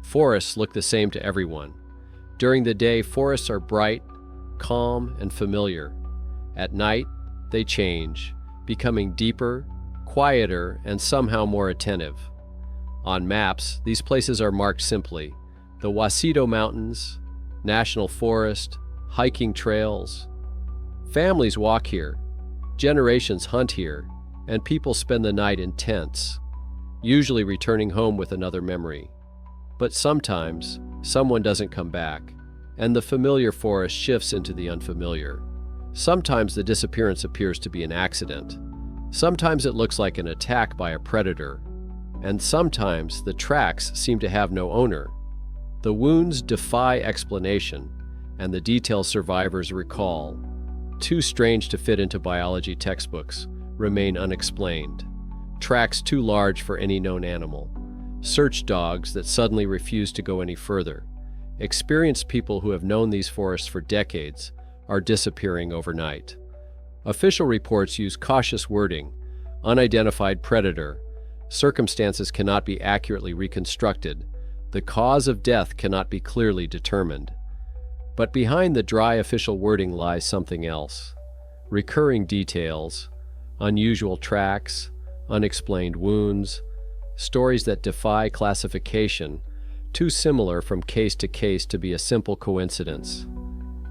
Forests look the same to everyone. During the day, forests are bright, calm, and familiar. At night, they change, becoming deeper, quieter, and somehow more attentive. On maps, these places are marked simply: the Ouachita Mountains, National Forest, hiking trails. Families walk here, generations hunt here, and people spend the night in tents, usually returning home with another memory. But sometimes, someone doesn't come back, and the familiar forest shifts into the unfamiliar. Sometimes the disappearance appears to be an accident. Sometimes it looks like an attack by a predator. And sometimes the tracks seem to have no owner. The wounds defy explanation, and the details survivors recall, too strange to fit into biology textbooks, remain unexplained. Tracks too large for any known animal. Search dogs that suddenly refuse to go any further. Experienced people who have known these forests for decades are disappearing overnight. Official reports use cautious wording: unidentified predator, circumstances cannot be accurately reconstructed, the cause of death cannot be clearly determined. But behind the dry official wording lies something else. Recurring details, unusual tracks, unexplained wounds, stories that defy classification, too similar from case to case to be a simple coincidence.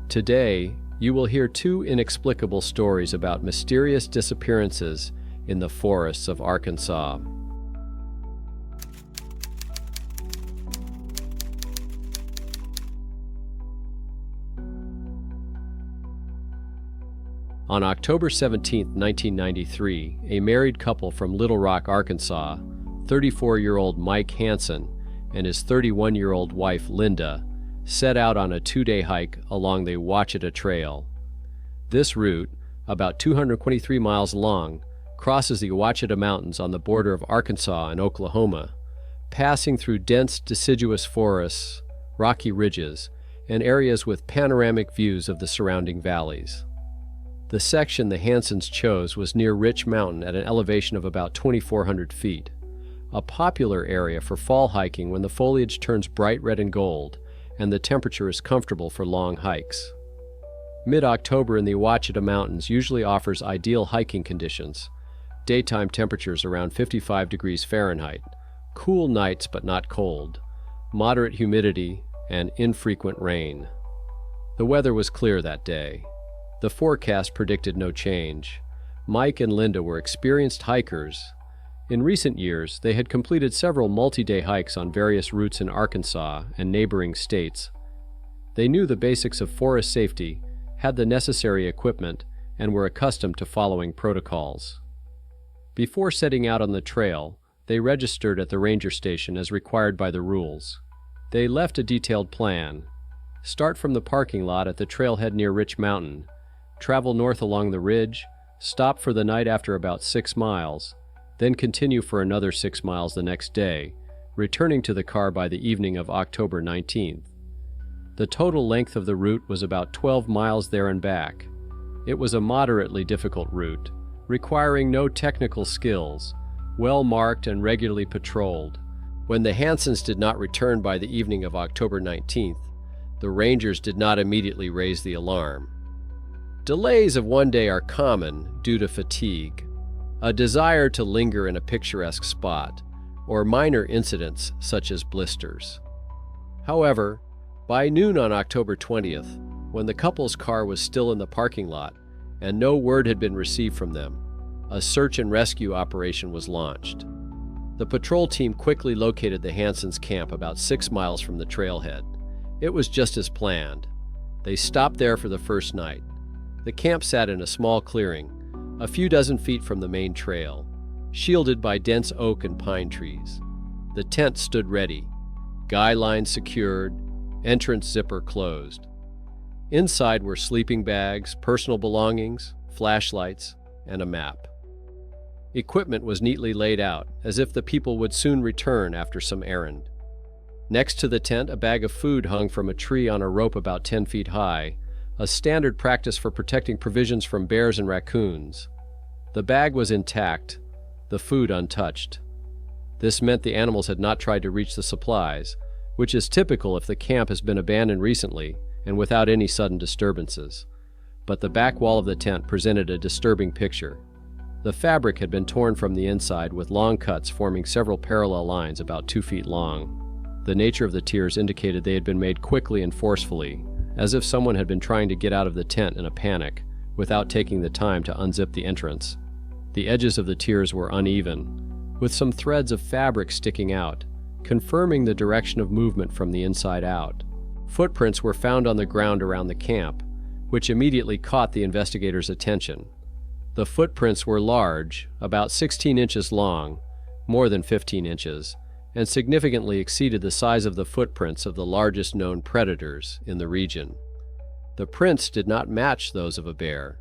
Today, you will hear two inexplicable stories about mysterious disappearances in the forests of Arkansas. On October 17, 1993, a married couple from Little Rock, Arkansas, 34-year-old Mike Hansen and his 31-year-old wife Linda, set out on a 2-day hike along the Ouachita Trail. This route, about 223 miles long, crosses the Ouachita Mountains on the border of Arkansas and Oklahoma, passing through dense deciduous forests, rocky ridges, and areas with panoramic views of the surrounding valleys. The section the Hansens chose was near Rich Mountain at an elevation of about 2,400 feet, a popular area for fall hiking when the foliage turns bright red and gold and the temperature is comfortable for long hikes. Mid-October in the Ouachita Mountains usually offers ideal hiking conditions: daytime temperatures around 55 degrees Fahrenheit, cool nights but not cold, moderate humidity, and infrequent rain. The weather was clear that day. The forecast predicted no change. Mike and Linda were experienced hikers. In recent years, they had completed several multi-day hikes on various routes in Arkansas and neighboring states. They knew the basics of forest safety, had the necessary equipment, and were accustomed to following protocols. Before setting out on the trail, they registered at the ranger station as required by the rules. They left a detailed plan. Start from the parking lot at the trailhead near Rich Mountain, travel north along the ridge, stop for the night after about 6 miles, then continue for another 6 miles the next day, returning to the car by the evening of October 19th. The total length of the route was about 12 miles there and back. It was a moderately difficult route, requiring no technical skills, well marked and regularly patrolled. When the Hansens did not return by the evening of October 19th, the rangers did not immediately raise the alarm. Delays of one day are common due to fatigue, a desire to linger in a picturesque spot, or minor incidents such as blisters. However, by noon on October 20th, when the couple's car was still in the parking lot and no word had been received from them, a search and rescue operation was launched. The patrol team quickly located the Hansens' camp about 6 miles from the trailhead. It was just as planned. They stopped there for the first night. The camp sat in a small clearing, a few dozen feet from the main trail, shielded by dense oak and pine trees. The tent stood ready, guy lines secured, entrance zipper closed. Inside were sleeping bags, personal belongings, flashlights, and a map. Equipment was neatly laid out, as if the people would soon return after some errand. Next to the tent, a bag of food hung from a tree on a rope about 10 feet high, a standard practice for protecting provisions from bears and raccoons. The bag was intact, the food untouched. This meant the animals had not tried to reach the supplies, which is typical if the camp has been abandoned recently and without any sudden disturbances. But the back wall of the tent presented a disturbing picture. The fabric had been torn from the inside with long cuts forming several parallel lines about 2 feet long. The nature of the tears indicated they had been made quickly and forcefully, as if someone had been trying to get out of the tent in a panic, without taking the time to unzip the entrance. The edges of the tears were uneven, with some threads of fabric sticking out, confirming the direction of movement from the inside out. Footprints were found on the ground around the camp, which immediately caught the investigators' attention. The footprints were large, about 16 inches long, more than 15 inches, and significantly exceeded the size of the footprints of the largest known predators in the region. The prints did not match those of a bear.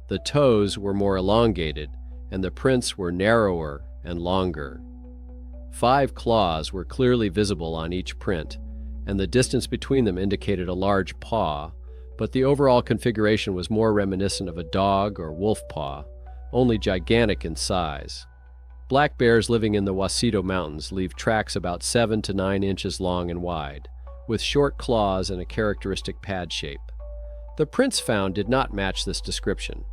The toes were more elongated, and the prints were narrower and longer. 5 claws were clearly visible on each print, and the distance between them indicated a large paw, but the overall configuration was more reminiscent of a dog or wolf paw, only gigantic in size. Black bears living in the Ouachita Mountains leave tracks about 7 to 9 inches long and wide, with short claws and a characteristic pad shape. The prints found did not match this description.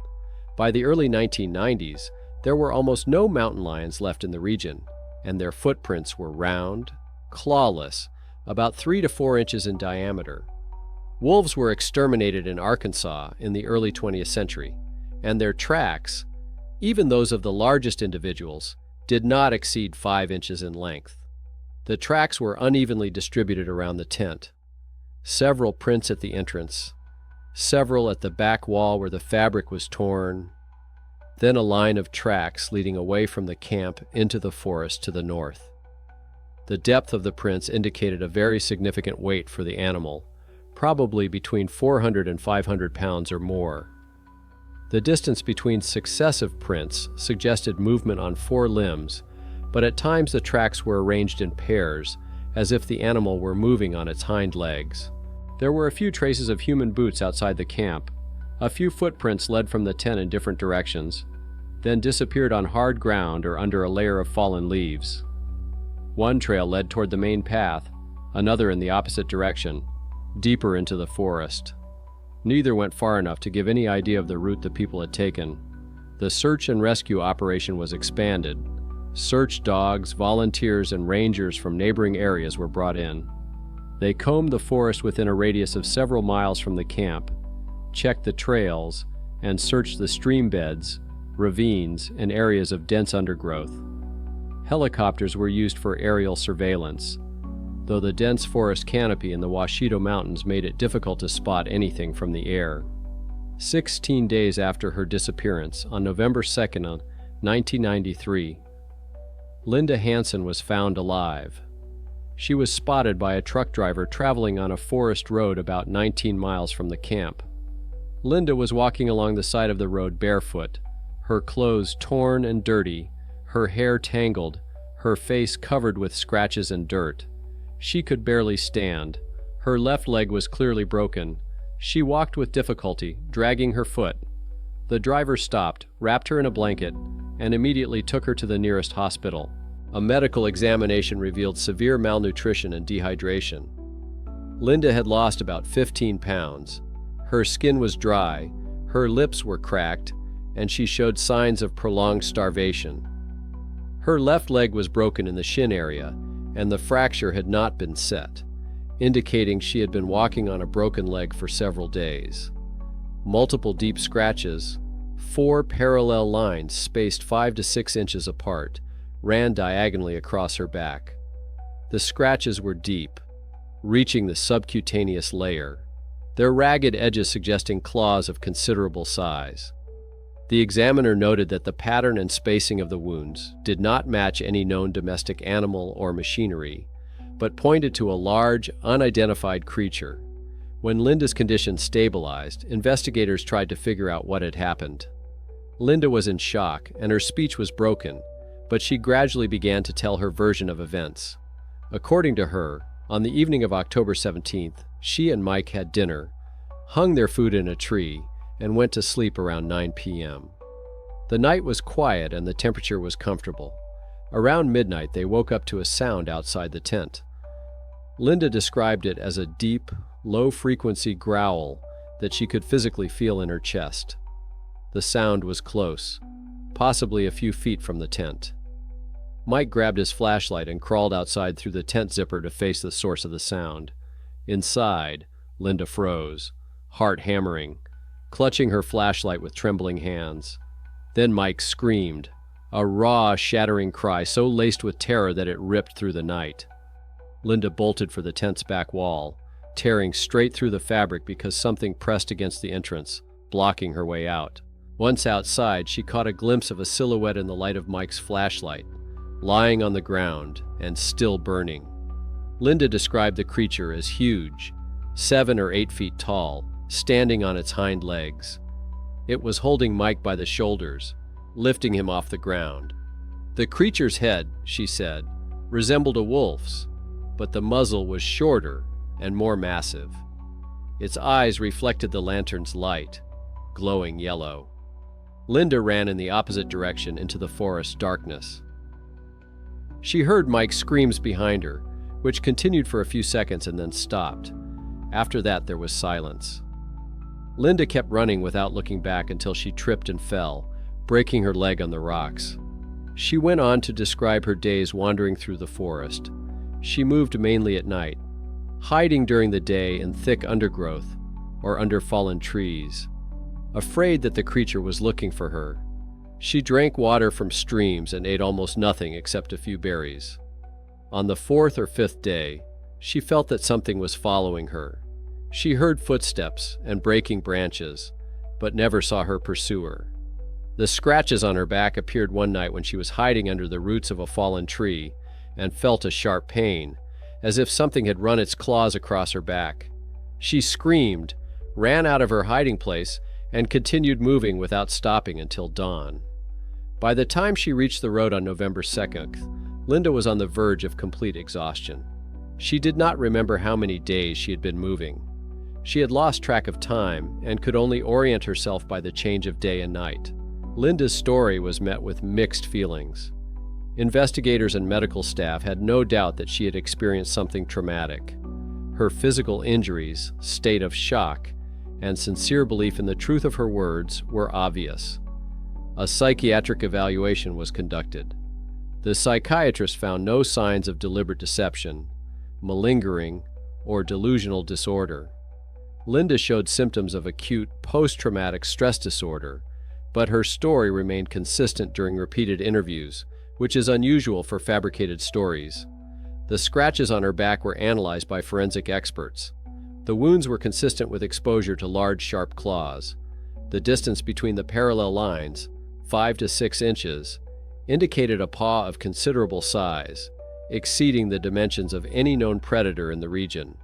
By the early 1990s, there were almost no mountain lions left in the region, and their footprints were round, clawless, about 3 to 4 inches in diameter. Wolves were exterminated in Arkansas in the early 20th century, and their tracks, even those of the largest individuals, did not exceed 5 inches in length. The tracks were unevenly distributed around the tent. Several prints at the entrance, several at the back wall where the fabric was torn, then a line of tracks leading away from the camp into the forest to the north. The depth of the prints indicated a very significant weight for the animal, probably between 400 and 500 pounds or more. The distance between successive prints suggested movement on 4 limbs, but at times the tracks were arranged in pairs, as if the animal were moving on its hind legs. There were a few traces of human boots outside the camp. A few footprints led from the tent in different directions, then disappeared on hard ground or under a layer of fallen leaves. One trail led toward the main path, another in the opposite direction, deeper into the forest. Neither went far enough to give any idea of the route the people had taken. The search and rescue operation was expanded. Search dogs, volunteers, and rangers from neighboring areas were brought in. They combed the forest within a radius of several miles from the camp, checked the trails, and searched the stream beds, ravines, and areas of dense undergrowth. Helicopters were used for aerial surveillance, though the dense forest canopy in the Ouachita Mountains made it difficult to spot anything from the air. 16 days after her disappearance, on November 2nd, 1993, Linda Hansen was found alive. She was spotted by a truck driver traveling on a forest road about 19 miles from the camp. Linda was walking along the side of the road barefoot, her clothes torn and dirty, her hair tangled, her face covered with scratches and dirt. She could barely stand. Her left leg was clearly broken. She walked with difficulty, dragging her foot. The driver stopped, wrapped her in a blanket, and immediately took her to the nearest hospital. A medical examination revealed severe malnutrition and dehydration. Linda had lost about 15 pounds. Her skin was dry, her lips were cracked, and she showed signs of prolonged starvation. Her left leg was broken in the shin area, and the fracture had not been set, indicating she had been walking on a broken leg for several days. Multiple deep scratches, 4 parallel lines spaced 5 to 6 inches apart, ran diagonally across her back. The scratches were deep, reaching the subcutaneous layer, their ragged edges suggesting claws of considerable size. The examiner noted that the pattern and spacing of the wounds did not match any known domestic animal or machinery, but pointed to a large, unidentified creature. When Linda's condition stabilized, investigators tried to figure out what had happened. Linda was in shock, and her speech was broken, but she gradually began to tell her version of events. According to her, on the evening of October 17th, she and Mike had dinner, hung their food in a tree, and went to sleep around 9 p.m. The night was quiet and the temperature was comfortable. Around midnight, they woke up to a sound outside the tent. Linda described it as a deep, low-frequency growl that she could physically feel in her chest. The sound was close, possibly a few feet from the tent. Mike grabbed his flashlight and crawled outside through the tent zipper to face the source of the sound. Inside, Linda froze, heart hammering, clutching her flashlight with trembling hands. Then Mike screamed, a raw, shattering cry so laced with terror that it ripped through the night. Linda bolted for the tent's back wall, tearing straight through the fabric because something pressed against the entrance, blocking her way out. Once outside, she caught a glimpse of a silhouette in the light of Mike's flashlight, lying on the ground and still burning. Linda described the creature as huge, 7 or 8 feet tall, standing on its hind legs. It was holding Mike by the shoulders, lifting him off the ground. The creature's head, she said, resembled a wolf's, but the muzzle was shorter and more massive. Its eyes reflected the lantern's light, glowing yellow. Linda ran in the opposite direction into the forest darkness. She heard Mike's screams behind her, which continued for a few seconds and then stopped. After that, there was silence. Linda kept running without looking back until she tripped and fell, breaking her leg on the rocks. She went on to describe her days wandering through the forest. She moved mainly at night, hiding during the day in thick undergrowth or under fallen trees, afraid that the creature was looking for her. She drank water from streams and ate almost nothing except a few berries. On the 4th or 5th day, she felt that something was following her. She heard footsteps and breaking branches, but never saw her pursuer. The scratches on her back appeared one night when she was hiding under the roots of a fallen tree and felt a sharp pain, as if something had run its claws across her back. She screamed, ran out of her hiding place, and continued moving without stopping until dawn. By the time she reached the road on November 2nd, Linda was on the verge of complete exhaustion. She did not remember how many days she had been moving. She had lost track of time and could only orient herself by the change of day and night. Linda's story was met with mixed feelings. Investigators and medical staff had no doubt that she had experienced something traumatic. Her physical injuries, state of shock, and sincere belief in the truth of her words were obvious. A psychiatric evaluation was conducted. The psychiatrist found no signs of deliberate deception, malingering, or delusional disorder. Linda showed symptoms of acute post-traumatic stress disorder, but her story remained consistent during repeated interviews, which is unusual for fabricated stories. The scratches on her back were analyzed by forensic experts. The wounds were consistent with exposure to large, sharp claws. The distance between the parallel lines, 5 to 6 inches, indicated a paw of considerable size, exceeding the dimensions of any known predator in the region.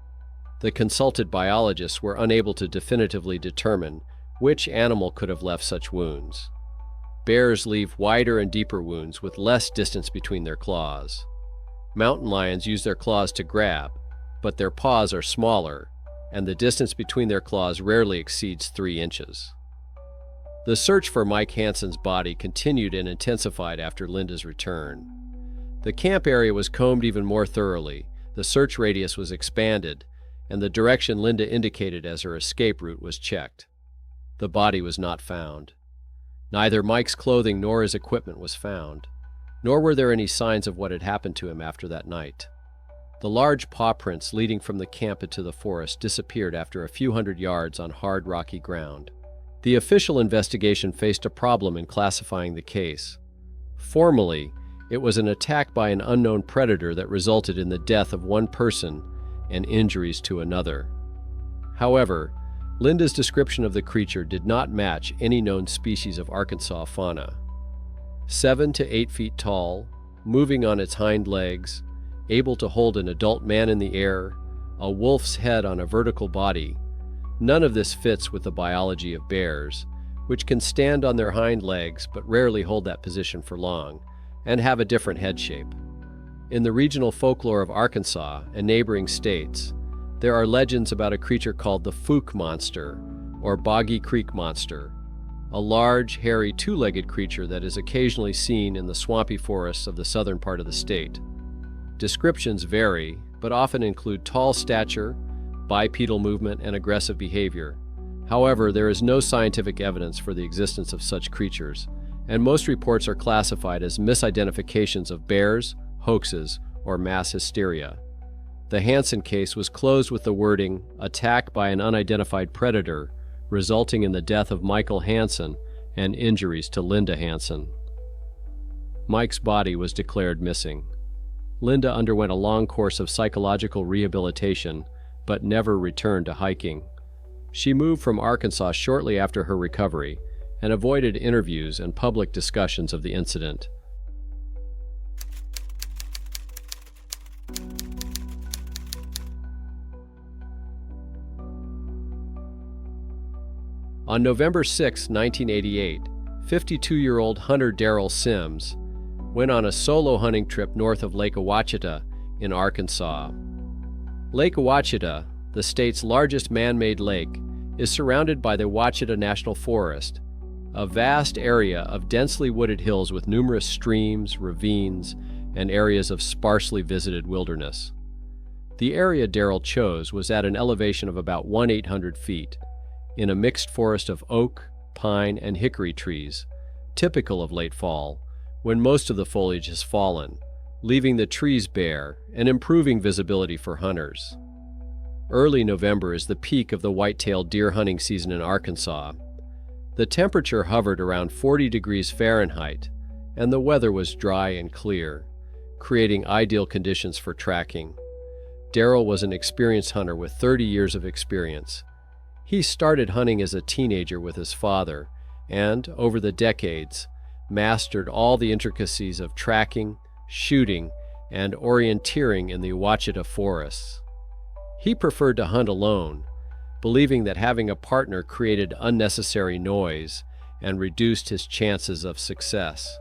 The consulted biologists were unable to definitively determine which animal could have left such wounds. Bears leave wider and deeper wounds with less distance between their claws. Mountain lions use their claws to grab, but their paws are smaller, and the distance between their claws rarely exceeds 3 inches. The search for Mike Hansen's body continued and intensified after Linda's return. The camp area was combed even more thoroughly, the search radius was expanded, and the direction Linda indicated as her escape route was checked. The body was not found. Neither Mike's clothing nor his equipment was found, nor were there any signs of what had happened to him after that night. The large paw prints leading from the camp into the forest disappeared after a few hundred yards on hard, rocky ground. The official investigation faced a problem in classifying the case. Formally, it was an attack by an unknown predator that resulted in the death of one person and injuries to another. However, Linda's description of the creature did not match any known species of Arkansas fauna. 7 to 8 feet tall, moving on its hind legs, able to hold an adult man in the air, a wolf's head on a vertical body. None of this fits with the biology of bears, which can stand on their hind legs but rarely hold that position for long, and have a different head shape. In the regional folklore of Arkansas and neighboring states, there are legends about a creature called the Fook Monster, or Boggy Creek Monster, a large, hairy, two-legged creature that is occasionally seen in the swampy forests of the southern part of the state. Descriptions vary, but often include tall stature, bipedal movement, and aggressive behavior. However, there is no scientific evidence for the existence of such creatures, and most reports are classified as misidentifications of bears, hoaxes, or mass hysteria. The Hansen case was closed with the wording, "attack by an unidentified predator," resulting in the death of Michael Hansen and injuries to Linda Hansen. Mike's body was declared missing. Linda underwent a long course of psychological rehabilitation, but never returned to hiking. She moved from Arkansas shortly after her recovery and avoided interviews and public discussions of the incident. On November 6, 1988, 52-year-old hunter Darrell Sims went on a solo hunting trip north of Lake Ouachita in Arkansas. Lake Ouachita, the state's largest man-made lake, is surrounded by the Ouachita National Forest, a vast area of densely wooded hills with numerous streams, ravines, and areas of sparsely visited wilderness. The area Darrell chose was at an elevation of about 1,800 feet, in a mixed forest of oak, pine, and hickory trees, typical of late fall, when most of the foliage has fallen, leaving the trees bare and improving visibility for hunters. Early November is the peak of the white-tailed deer hunting season in Arkansas. The temperature hovered around 40 degrees Fahrenheit, and the weather was dry and clear, creating ideal conditions for tracking. Darrell was an experienced hunter with 30 years of experience. He started hunting as a teenager with his father, and, over the decades, mastered all the intricacies of tracking, shooting, and orienteering in the Ouachita forests. He preferred to hunt alone, believing that having a partner created unnecessary noise and reduced his chances of success.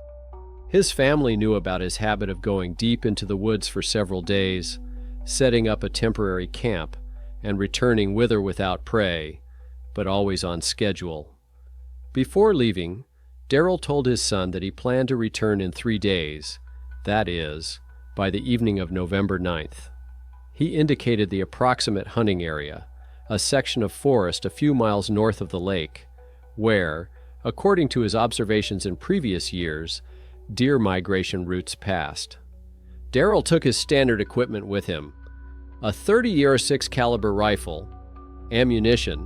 His family knew about his habit of going deep into the woods for several days, setting up a temporary camp, and returning with or without prey, but always on schedule. Before leaving, Darrell told his son that he planned to return in 3 days, that is, by the evening of November 9th. He indicated the approximate hunting area, a section of forest a few miles north of the lake, where, according to his observations in previous years, deer migration routes passed. Darrell took his standard equipment with him: a .30-06 caliber rifle, ammunition,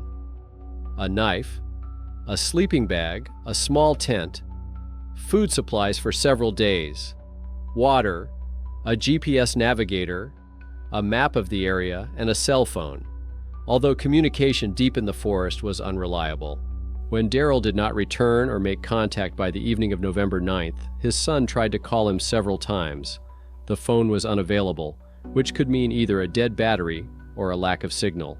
a knife, a sleeping bag, a small tent, food supplies for several days, water, a GPS navigator, a map of the area, and a cell phone, although communication deep in the forest was unreliable. When Darrell did not return or make contact by the evening of November 9th, his son tried to call him several times. The phone was unavailable, which could mean either a dead battery or a lack of signal.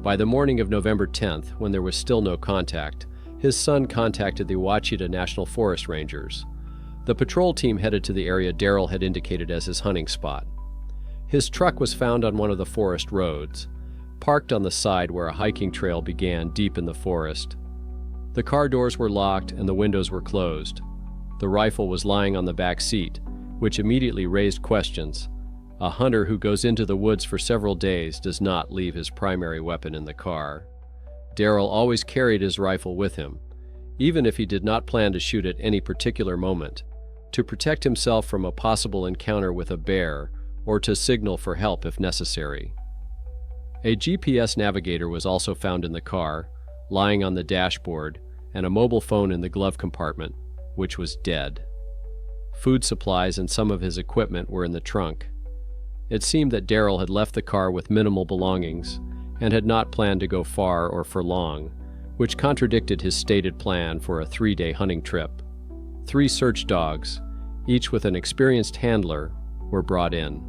By the morning of November 10th, when there was still no contact, his son contacted the Ouachita National Forest Rangers. The patrol team headed to the area Darrell had indicated as his hunting spot. His truck was found on one of the forest roads, parked on the side where a hiking trail began deep in the forest. The car doors were locked and the windows were closed. The rifle was lying on the back seat, which immediately raised questions. A hunter who goes into the woods for several days does not leave his primary weapon in the car. Darrell always carried his rifle with him, even if he did not plan to shoot at any particular moment, to protect himself from a possible encounter with a bear or to signal for help if necessary. A GPS navigator was also found in the car, lying on the dashboard, and a mobile phone in the glove compartment, which was dead. Food supplies and some of his equipment were in the trunk. It seemed that Darrell had left the car with minimal belongings and had not planned to go far or for long, which contradicted his stated plan for a 3-day hunting trip. 3 search dogs, each with an experienced handler, were brought in.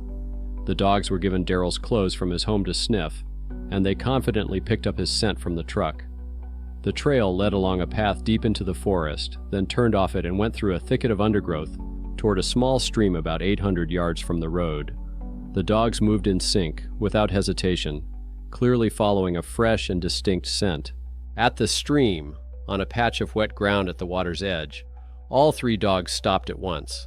The dogs were given Darrell's clothes from his home to sniff, and they confidently picked up his scent from the truck. The trail led along a path deep into the forest, then turned off it and went through a thicket of undergrowth toward a small stream about 800 yards from the road. The dogs moved in sync, without hesitation, clearly following a fresh and distinct scent. At the stream, on a patch of wet ground at the water's edge, all 3 dogs stopped at once.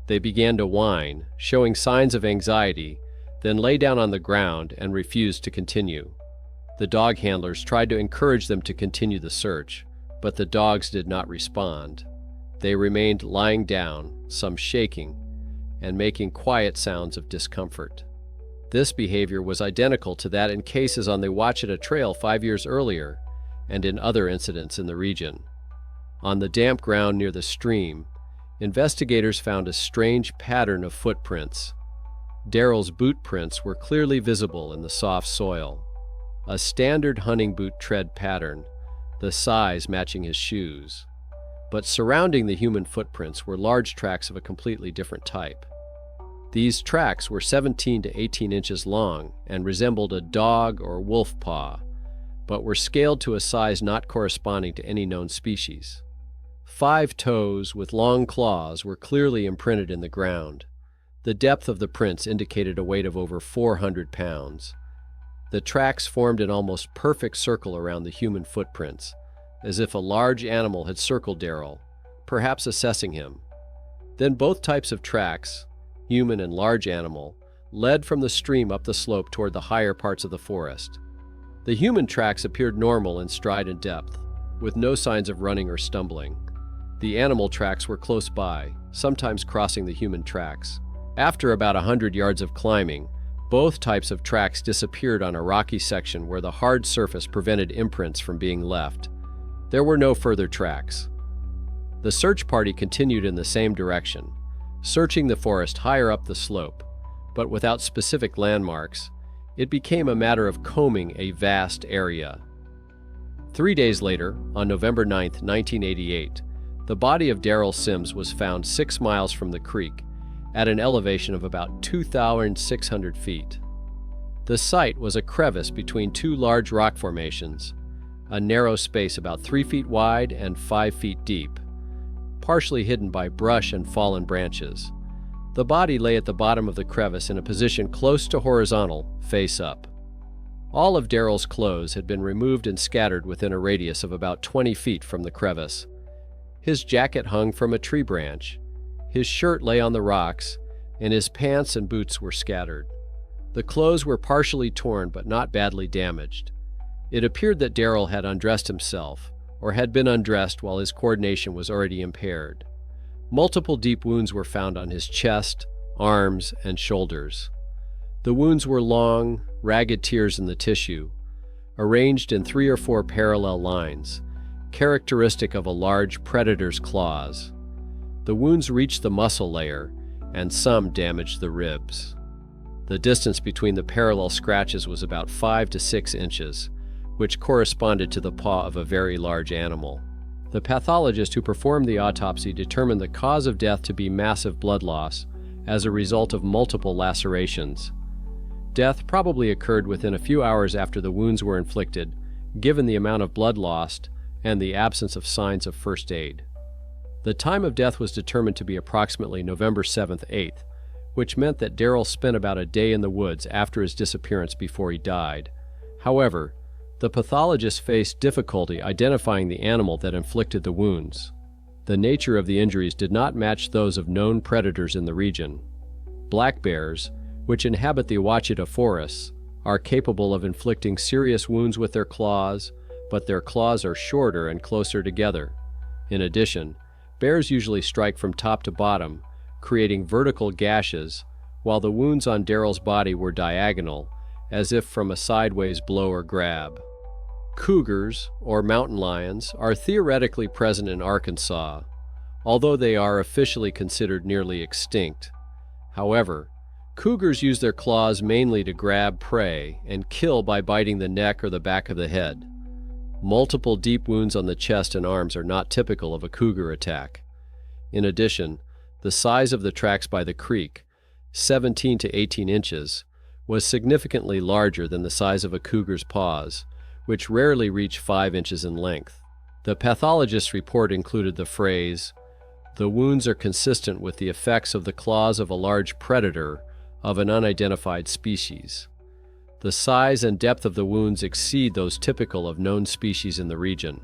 They began to whine, showing signs of anxiety, then lay down on the ground and refused to continue. The dog handlers tried to encourage them to continue the search, but the dogs did not respond. They remained lying down, some shaking, and making quiet sounds of discomfort. This behavior was identical to that in cases on the Ouachita Trail 5 years earlier and in other incidents in the region. On the damp ground near the stream, investigators found a strange pattern of footprints. Daryl's boot prints were clearly visible in the soft soil, a standard hunting boot tread pattern, the size matching his shoes. But surrounding the human footprints were large tracks of a completely different type. These tracks were 17 to 18 inches long and resembled a dog or wolf paw, but were scaled to a size not corresponding to any known species. 5 toes with long claws were clearly imprinted in the ground. The depth of the prints indicated a weight of over 400 pounds. The tracks formed an almost perfect circle around the human footprints, as if a large animal had circled Daryl, perhaps assessing him. Then both types of tracks, human and large animal, led from the stream up the slope toward the higher parts of the forest. The human tracks appeared normal in stride and depth, with no signs of running or stumbling. The animal tracks were close by, sometimes crossing the human tracks. After about 100 yards of climbing, both types of tracks disappeared on a rocky section where the hard surface prevented imprints from being left. There were no further tracks. The search party continued in the same direction, searching the forest higher up the slope, but without specific landmarks. It became a matter of combing a vast area. 3 days later, on November 9, 1988, the body of Daryl Sims was found 6 miles from the creek, at an elevation of about 2,600 feet. The site was a crevice between 2 large rock formations, a narrow space about 3 feet wide and 5 feet deep, partially hidden by brush and fallen branches. The body lay at the bottom of the crevice in a position close to horizontal, face up. All of Daryl's clothes had been removed and scattered within a radius of about 20 feet from the crevice. His jacket hung from a tree branch. His shirt lay on the rocks, and his pants and boots were scattered. The clothes were partially torn but not badly damaged. It appeared that Daryl had undressed himself, or had been undressed while his coordination was already impaired. Multiple deep wounds were found on his chest, arms, and shoulders. The wounds were long, ragged tears in the tissue, arranged in 3 or 4 parallel lines, characteristic of a large predator's claws. The wounds reached the muscle layer, and some damaged the ribs. The distance between the parallel scratches was about 5 to 6 inches, which corresponded to the paw of a very large animal. The pathologist who performed the autopsy determined the cause of death to be massive blood loss as a result of multiple lacerations. Death probably occurred within a few hours after the wounds were inflicted, given the amount of blood lost and the absence of signs of first aid. The time of death was determined to be approximately November 7th, 8th, which meant that Daryl spent about a day in the woods after his disappearance before he died. However, the pathologist faced difficulty identifying the animal that inflicted the wounds. The nature of the injuries did not match those of known predators in the region. Black bears, which inhabit the Ouachita forests, are capable of inflicting serious wounds with their claws, but their claws are shorter and closer together. In addition, bears usually strike from top to bottom, creating vertical gashes, while the wounds on Daryl's body were diagonal, as if from a sideways blow or grab. Cougars, or mountain lions, are theoretically present in Arkansas, although they are officially considered nearly extinct. However, cougars use their claws mainly to grab prey and kill by biting the neck or the back of the head. Multiple deep wounds on the chest and arms are not typical of a cougar attack. In addition, the size of the tracks by the creek, 17 to 18 inches, was significantly larger than the size of a cougar's paws, which rarely reach 5 inches in length. The pathologist's report included the phrase, "The wounds are consistent with the effects of the claws of a large predator of an unidentified species. The size and depth of the wounds exceed those typical of known species in the region."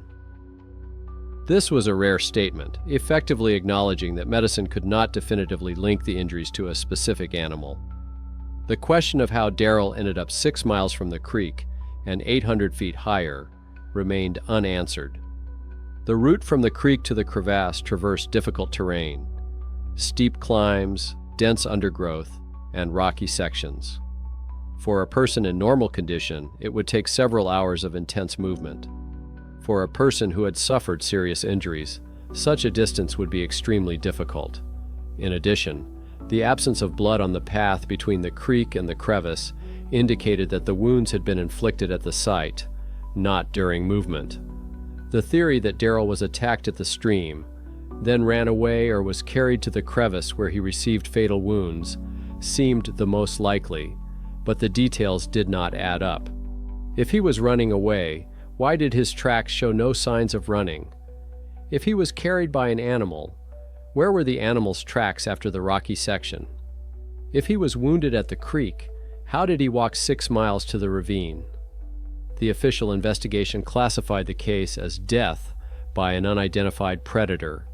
This was a rare statement, effectively acknowledging that medicine could not definitively link the injuries to a specific animal. The question of how Daryl ended up 6 miles from the creek and 800 feet higher remained unanswered. The route from the creek to the crevasse traversed difficult terrain, steep climbs, dense undergrowth, and rocky sections. For a person in normal condition, it would take several hours of intense movement. For a person who had suffered serious injuries, such a distance would be extremely difficult. In addition, the absence of blood on the path between the creek and the crevice indicated that the wounds had been inflicted at the site, not during movement. The theory that Daryl was attacked at the stream, then ran away or was carried to the crevice where he received fatal wounds, seemed the most likely, but the details did not add up. If he was running away, why did his tracks show no signs of running? If he was carried by an animal, where were the animal's tracks after the rocky section? If he was wounded at the creek, how did he walk 6 miles to the ravine? The official investigation classified the case as death by an unidentified predator.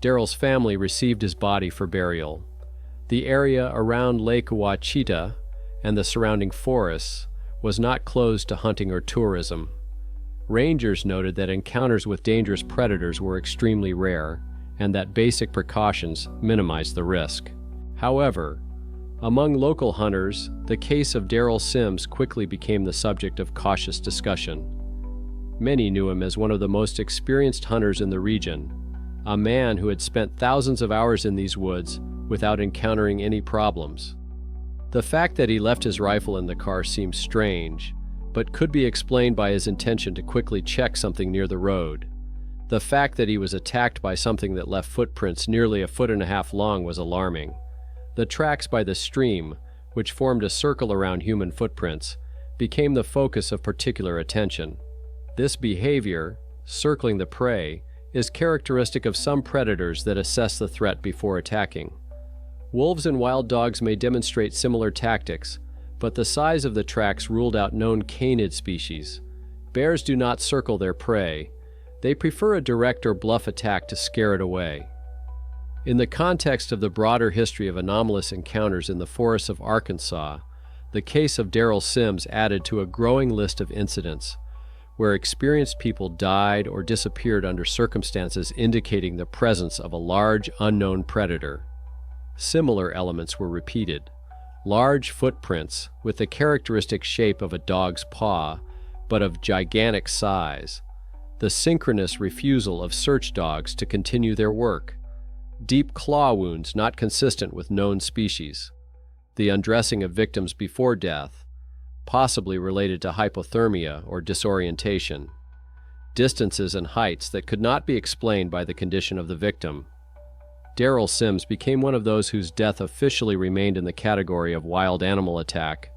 Daryl's family received his body for burial. The area around Lake Ouachita and the surrounding forests was not closed to hunting or tourism. Rangers noted that encounters with dangerous predators were extremely rare, and that basic precautions minimized the risk. However, among local hunters, the case of Daryl Sims quickly became the subject of cautious discussion. Many knew him as one of the most experienced hunters in the region, a man who had spent thousands of hours in these woods without encountering any problems. The fact that he left his rifle in the car seems strange, but could be explained by his intention to quickly check something near the road. The fact that he was attacked by something that left footprints nearly 1.5 feet long was alarming. The tracks by the stream, which formed a circle around human footprints, became the focus of particular attention. This behavior, circling the prey, is characteristic of some predators that assess the threat before attacking. Wolves and wild dogs may demonstrate similar tactics, but the size of the tracks ruled out known canid species. Bears do not circle their prey. They prefer a direct or bluff attack to scare it away. In the context of the broader history of anomalous encounters in the forests of Arkansas, the case of Daryl Sims added to a growing list of incidents where experienced people died or disappeared under circumstances indicating the presence of a large, unknown predator. Similar elements were repeated. Large footprints with the characteristic shape of a dog's paw, but of gigantic size. The synchronous refusal of search dogs to continue their work. Deep claw wounds not consistent with known species. The undressing of victims before death, possibly related to hypothermia or disorientation. Distances and heights that could not be explained by the condition of the victim. Daryl Sims became one of those whose death officially remained in the category of wild animal attack,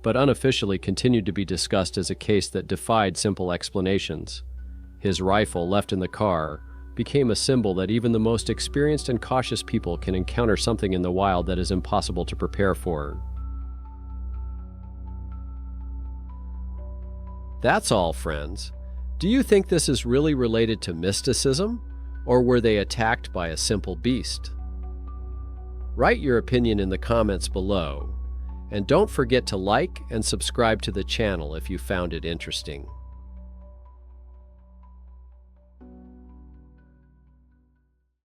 but unofficially continued to be discussed as a case that defied simple explanations. His rifle, left in the car, became a symbol that even the most experienced and cautious people can encounter something in the wild that is impossible to prepare for. That's all, friends. Do you think this is really related to mysticism, or were they attacked by a simple beast? Write your opinion in the comments below, and don't forget to like and subscribe to the channel if you found it interesting.